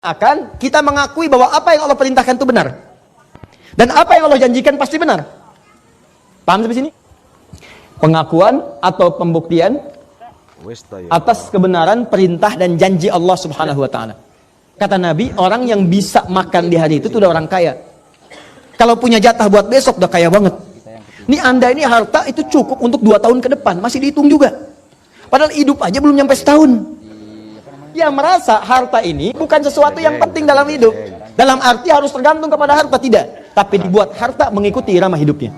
Akan kita mengakui bahwa apa yang Allah perintahkan itu benar. Dan apa yang Allah janjikan pasti benar. Paham sampai sini? Pengakuan atau pembuktian atas kebenaran perintah dan janji Allah Subhanahu wa taala. Kata Nabi, orang yang bisa makan di hari itu udah orang kaya. Kalau punya jatah buat besok udah kaya banget. Ini Anda ini harta itu cukup untuk 2 tahun ke depan, masih dihitung juga. Padahal hidup aja belum nyampe setahun. Ya merasa harta ini bukan sesuatu yang penting dalam hidup. Dalam arti harus tergantung kepada harta, tidak. Tapi dibuat harta mengikuti irama hidupnya.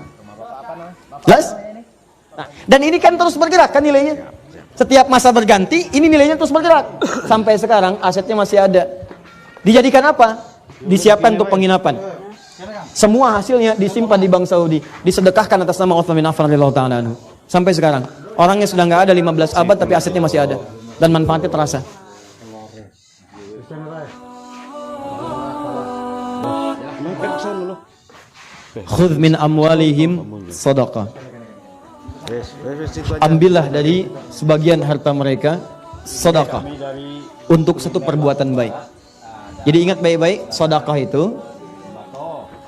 Jelas? Nah, dan ini kan terus bergerak kan nilainya. Setiap masa berganti, ini nilainya terus bergerak. Sampai sekarang asetnya masih ada. Dijadikan apa? Disiapkan untuk penginapan. Semua hasilnya disimpan di Bank Saudi, disedekahkan atas nama Utsman bin Affan radhiyallahu ta'ala anhu. Sampai sekarang, orangnya sudah nggak ada 15 abad tapi asetnya masih ada dan manfaatnya terasa. Khudh min amwalihim sadaqah. Ambillah dari sebagian harta mereka sedekah untuk satu perbuatan baik. Jadi ingat baik-baik, sedekah itu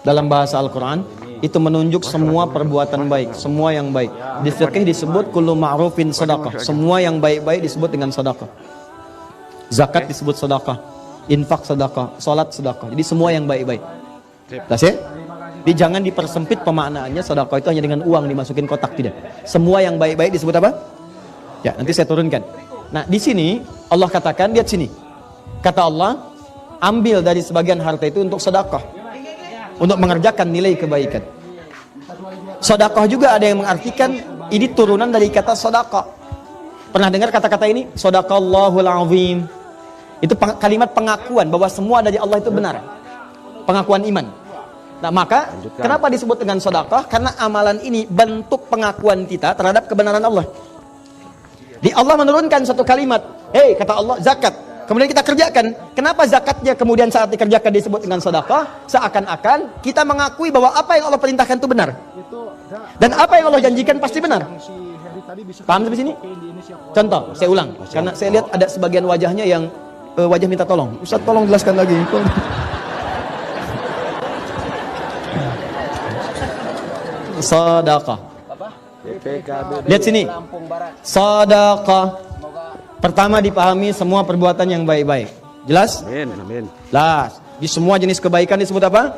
dalam bahasa Al-Quran itu menunjuk semua perbuatan baik, semua yang baik. Di fikih disebut kullu ma'rufin sedekah, semua yang baik-baik disebut dengan sedekah. Zakat disebut sedekah, infak sedekah, salat sedekah. Jadi semua yang baik-baik. Tas ya? Jadi jangan dipersempit pemaknaannya sedekah itu hanya dengan uang dimasukin kotak, tidak. Semua yang baik-baik disebut apa? Ya, nanti saya turunkan. Nah, di sini Allah katakan, lihat sini. Kata Allah, ambil dari sebagian harta itu untuk sedekah, untuk mengerjakan nilai kebaikan. Sedekah juga ada yang mengartikan ini turunan dari kata sedekah. Pernah dengar kata-kata ini? Shadaqallahul azim. Itu kalimat pengakuan bahwa semua dari Allah itu benar. Pengakuan iman. Nah, maka kenapa disebut dengan sedekah? Karena amalan ini bentuk pengakuan kita terhadap kebenaran Allah. Di Allah menurunkan satu kalimat, "Hei," kata Allah, "zakat." Kemudian kita kerjakan. Kenapa zakatnya kemudian saat dikerjakan disebut dengan sedekah? Seakan-akan kita mengakui bahwa apa yang Allah perintahkan itu benar. Dan apa yang Allah janjikan pasti benar. Paham sampai sini? Contoh, saya ulang. Karena saya lihat ada sebagian wajahnya yang wajah minta tolong. Ustaz, tolong jelaskan lagi. Sedekah. Lihat sini. Sedekah. Pertama dipahami semua perbuatan yang baik-baik. Jelas? Amin. Jelas. Di semua jenis kebaikan disebut apa?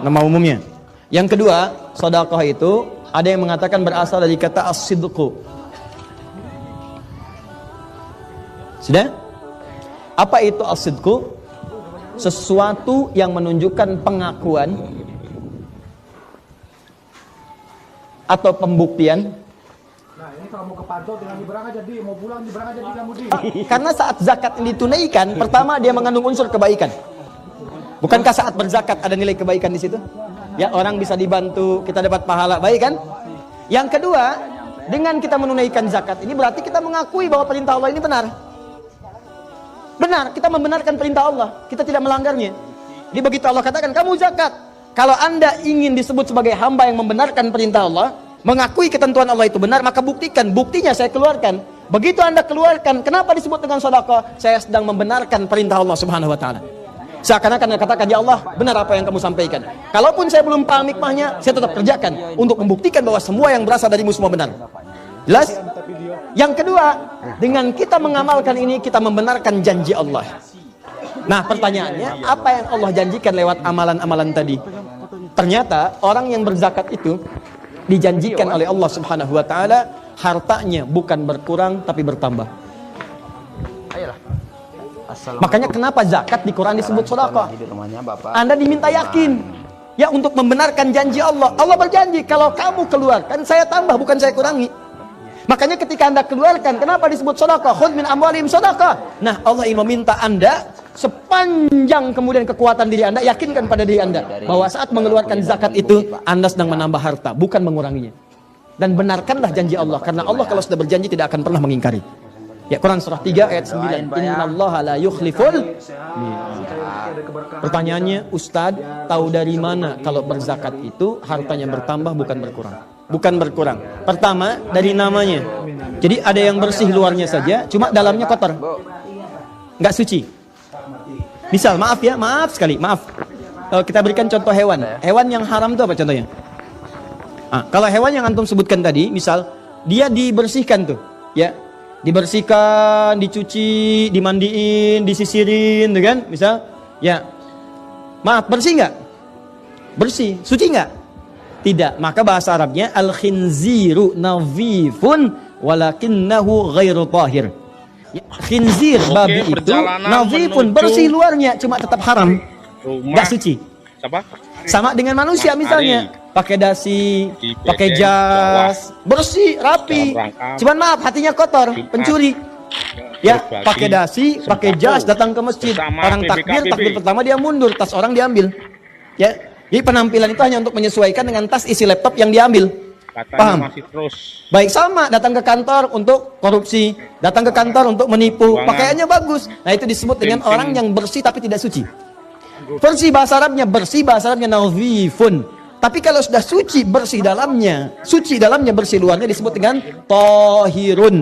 Nama umumnya. Yang kedua, sedekah itu ada yang mengatakan berasal dari kata as-sidqu. Sudah? Apa itu as-sidqu? Sesuatu yang menunjukkan pengakuan atau pembuktian. Nah, ini kalau mau ke Panto dengan berangkat jadi, mau pulang berangkat jadi kamu di. Karena saat zakat ini ditunaikan, pertama dia mengandung unsur kebaikan. Bukankah saat berzakat ada nilai kebaikan di situ? Ya, orang bisa dibantu, kita dapat pahala, baik kan? Yang kedua, dengan kita menunaikan zakat ini berarti kita mengakui bahwa perintah Allah ini benar. Benar, kita membenarkan perintah Allah, kita tidak melanggarnya. Jadi begitu Allah katakan, kamu zakat. Kalau Anda ingin disebut sebagai hamba yang membenarkan perintah Allah, mengakui ketentuan Allah itu benar, maka buktikan. Buktinya saya keluarkan. Begitu Anda keluarkan, kenapa disebut dengan sedekah? Saya sedang membenarkan perintah Allah Subhanahu wa taala. Seakan-akan Anda katakan, ya Allah, benar apa yang kamu sampaikan. Kalaupun saya belum paham hikmahnya, saya tetap kerjakan untuk membuktikan bahwa semua yang berasal darimu semua benar. Jelas? Yang kedua, dengan kita mengamalkan ini, kita membenarkan janji Allah. Nah, pertanyaannya, apa yang Allah janjikan lewat amalan-amalan tadi? Ternyata orang yang berzakat itu dijanjikan oleh Allah Subhanahu wa taala hartanya bukan berkurang tapi bertambah. Makanya kenapa zakat di Quran disebut sedekah? Anda diminta yakin ya untuk membenarkan janji Allah. Allah berjanji kalau kamu keluarkan saya tambah, bukan saya kurangi. Makanya ketika Anda keluarkan, kenapa disebut sedekah? Khudh min amwalihim sedekah. Nah, Allah ingin meminta Anda sepanjang kemudian kekuatan diri Anda, yakinkan pada diri Anda bahwa saat mengeluarkan zakat itu Anda sedang menambah harta, bukan menguranginya. Dan benarkanlah janji Allah, karena Allah kalau sudah berjanji tidak akan pernah mengingkari. Ya, Quran surah 3 ayat 9. Innallaha la yukhliful. Pertanyaannya, Ustadz, tahu dari mana kalau berzakat itu hartanya bertambah bukan berkurang? Bukan berkurang. Pertama, dari namanya. Jadi ada yang bersih luarnya saja, cuma dalamnya kotor. Nggak suci. Misal, maaf ya, maaf sekali, maaf. Kita berikan contoh hewan. Hewan yang haram itu apa contohnya? Kalau hewan yang antum sebutkan tadi, misal dia dibersihkan tuh, ya, dibersihkan, dicuci, dimandiin, disisirin, tuh kan? Misal, ya, maaf, bersih nggak? Bersih, suci nggak? Tidak. Maka bahasa Arabnya al-khinziru nadhifun walakinnahu ghairu tahir. Ya, khinzir, babi itu nadhifun, bersih luarnya, cuma tetap haram. Nggak suci. Sama dengan manusia misalnya, pakai dasi, pakai jas, bersih, rapi. Cuman maaf, hatinya kotor, pencuri. Ya, pakai dasi, pakai jas, datang ke masjid, orang takbir pertama dia mundur, tas orang diambil. Ya, jadi penampilan itu hanya untuk menyesuaikan dengan tas isi laptop yang diambil. Paham? Baik, sama, datang ke kantor untuk korupsi, datang ke kantor untuk menipu, pakaiannya bagus. Nah, itu disebut dengan orang yang bersih tapi tidak suci. Bersih bahasa Arabnya nadhifun. Tapi kalau sudah suci dalamnya, bersih luarnya disebut dengan tahirun.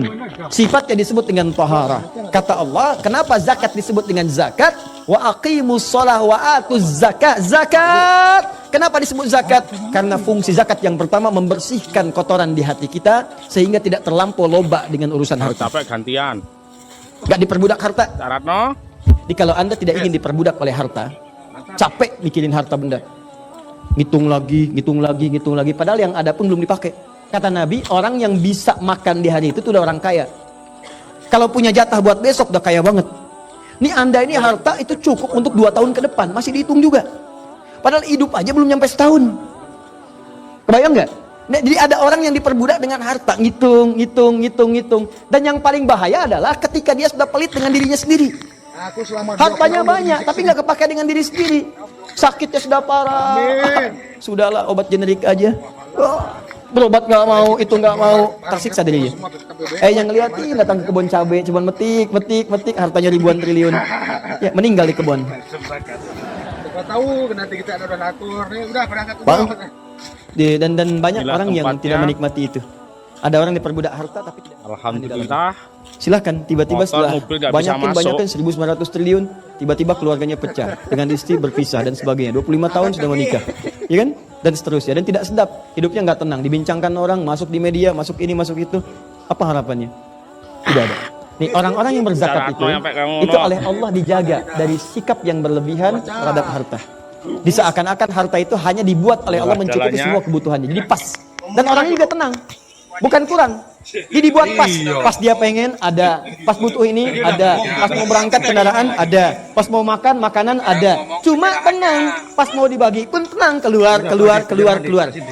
Sifatnya disebut dengan taharah. Kata Allah, kenapa zakat disebut dengan zakat? Wa aqimus shalah wa atuz zakat. Zakat. Kenapa disebut zakat? Karena fungsi zakat yang pertama membersihkan kotoran di hati kita sehingga tidak terlampau loba dengan urusan harta. Capek gantian. Gak diperbudak harta. Syaratno. Jadi kalau Anda tidak ingin diperbudak oleh harta, capek mikirin harta benda. Ngitung lagi. Padahal yang ada pun belum dipakai. Kata Nabi, orang yang bisa makan di hari itu udah orang kaya. Kalau punya jatah buat besok udah kaya banget. Nih Anda ini harta itu cukup untuk 2 tahun ke depan, masih dihitung juga. Padahal hidup aja belum nyampe setahun. Kebayang nggak? Nah, jadi ada orang yang diperbudak dengan harta, ngitung. Dan yang paling bahaya adalah ketika dia sudah pelit dengan dirinya sendiri. Hartanya banyak, tapi nggak kepake dengan diri sendiri. Sakitnya sudah parah. Sudahlah, obat generik aja. Berobat nggak mau, itu nggak mau, tersiksa dirinya. Yang ngeliatin datang ke kebun cabai, cuman metik, hartanya ribuan triliun. Ya, meninggal di kebun. Tahu nanti kita ada donatur, udah berangkat. Dan banyak orang yang tidak menikmati itu. Ada orang diperbudak harta tapi tidak. Alhamdulillah. Silahkan, tiba-tiba setelah banyakin 1.900 triliun, tiba-tiba keluarganya pecah, dengan istri berpisah dan sebagainya. 25 tahun sudah menikah, ya kan? Dan seterusnya, dan tidak sedap, hidupnya nggak tenang, dibincangkan orang, masuk di media, masuk ini, masuk itu. Apa harapannya? Tidak ada. Nih, orang-orang yang berzakat itu oleh Allah dijaga dari sikap yang berlebihan terhadap harta. Diseakan-akan harta itu hanya dibuat oleh Allah mencukupi semua kebutuhannya. Jadi pas. Dan orangnya juga tenang. Bukan kurang. Jadi dibuat pas. Pas dia pengen ada, pas butuh ini ada, pas mau berangkat kendaraan ada, pas mau makan makanan ada. Cuma tenang, pas mau dibagi pun tenang, keluar.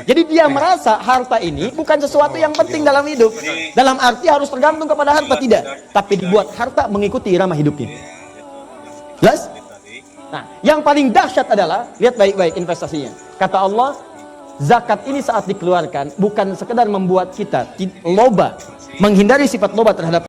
Jadi dia merasa harta ini bukan sesuatu yang penting dalam hidup. Dalam arti harus tergantung kepada harta, tidak. Tapi dibuat harta mengikuti irama hidupnya. Jelas? Nah, yang paling dahsyat adalah lihat baik-baik investasinya. Kata Allah, zakat ini saat dikeluarkan bukan sekedar membuat kita loba, menghindari sifat loba terhadap